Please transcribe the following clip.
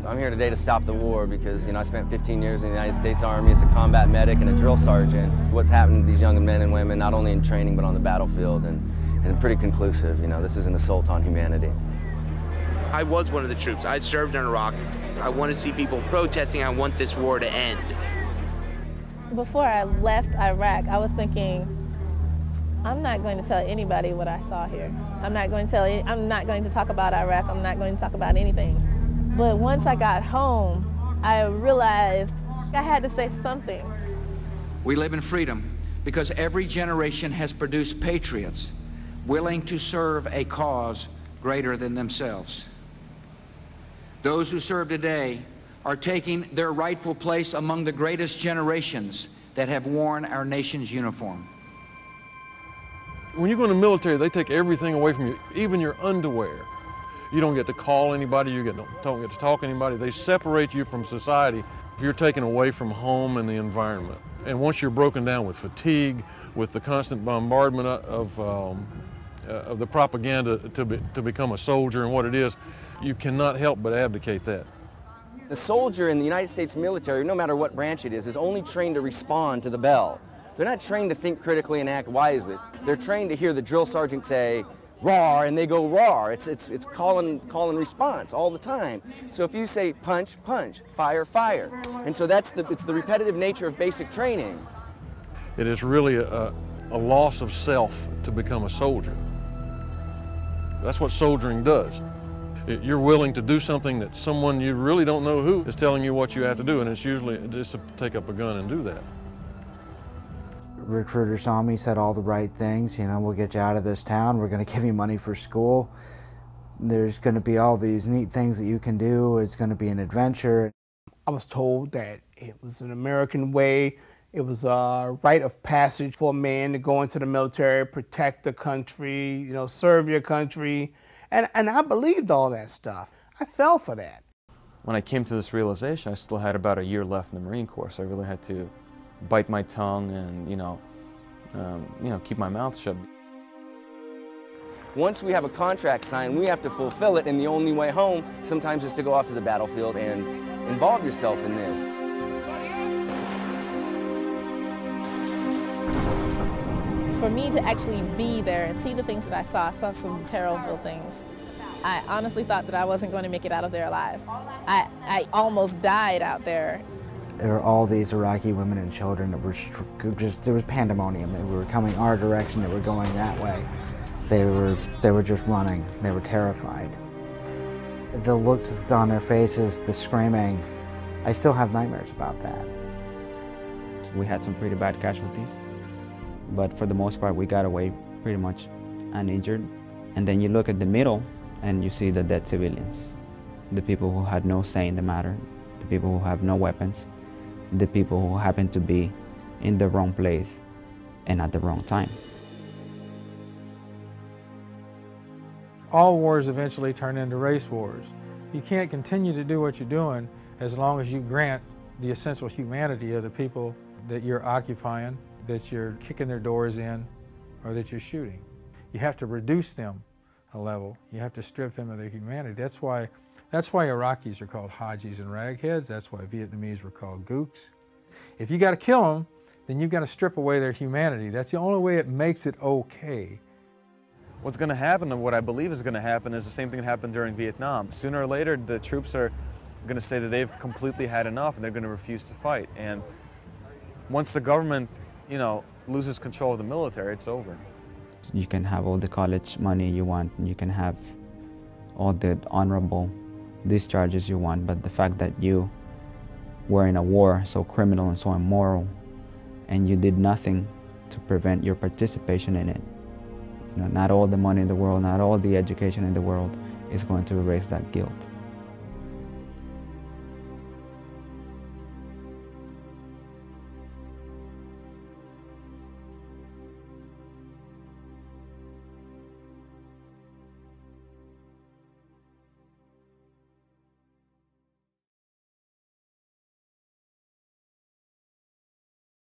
I'm here today to stop the war because, I spent 15 years in the United States Army as a combat medic and a drill sergeant. What's happened to these young men and women, not only in training but on the battlefield, and pretty conclusive. This is an assault on humanity. I was one of the troops. I served in Iraq. I want to see people protesting. I want this war to end. Before I left Iraq, I was thinking, I'm not going to tell anybody what I saw here. I'm not going to talk about Iraq. I'm not going to talk about anything. But once I got home, I realized I had to say something. We live in freedom because every generation has produced patriots willing to serve a cause greater than themselves. Those who serve today are taking their rightful place among the greatest generations that have worn our nation's uniform. When you go in the military, they take everything away from you, even your underwear. You don't get to call anybody, you don't get to talk to anybody. They separate you from society if you're taken away from home and the environment. And once you're broken down with fatigue, with the constant bombardment of the propaganda to become a soldier and what it is, you cannot help but abdicate that. The soldier in the United States military, no matter what branch it is only trained to respond to the bell. They're not trained to think critically and act wisely. They're trained to hear the drill sergeant say, "Roar," and they go roar. It's call and response all the time. So if you say punch, punch, fire, fire. And so it's the repetitive nature of basic training. It is really a loss of self to become a soldier. That's what soldiering does. You're willing to do something that someone you really don't know who is telling you what you have to do, and it's usually just to take up a gun and do that. Recruiter saw me, said all the right things, we'll get you out of this town, we're going to give you money for school. There's going to be all these neat things that you can do, it's going to be an adventure. I was told that it was an American way, it was a rite of passage for a man to go into the military, protect the country, serve your country, and I believed all that stuff. I fell for that. When I came to this realization, I still had about a year left in the Marine Corps, so I really had to bite my tongue and, keep my mouth shut. Once we have a contract signed, we have to fulfill it, and the only way home sometimes is to go off to the battlefield and involve yourself in this. For me to actually be there and see the things that I saw some terrible things. I honestly thought that I wasn't going to make it out of there alive. I almost died out there. There were all these Iraqi women and children that were there was pandemonium. They were coming our direction, they were going that way. They were just running, they were terrified. The looks on their faces, the screaming, I still have nightmares about that. We had some pretty bad casualties, but for the most part we got away pretty much uninjured. And then you look at the middle and you see the dead civilians, the people who had no say in the matter, the people who have no weapons, the people who happen to be in the wrong place and at the wrong time. All wars eventually turn into race wars. You can't continue to do what you're doing as long as you grant the essential humanity of the people that you're occupying, that you're kicking their doors in, or that you're shooting. You have to reduce them a level. You have to strip them of their humanity. That's why Iraqis are called Hajis and ragheads. That's why Vietnamese were called gooks. If you got to kill them, then you've got to strip away their humanity. That's the only way it makes it okay. What's going to happen, and what I believe is going to happen, is the same thing that happened during Vietnam. Sooner or later, the troops are going to say that they've completely had enough and they're going to refuse to fight. And once the government, loses control of the military, it's over. You can have all the college money you want, you can have all the honorable discharges you want, but the fact that you were in a war so criminal and so immoral and you did nothing to prevent your participation in it, not all the money in the world, not all the education in the world is going to erase that guilt.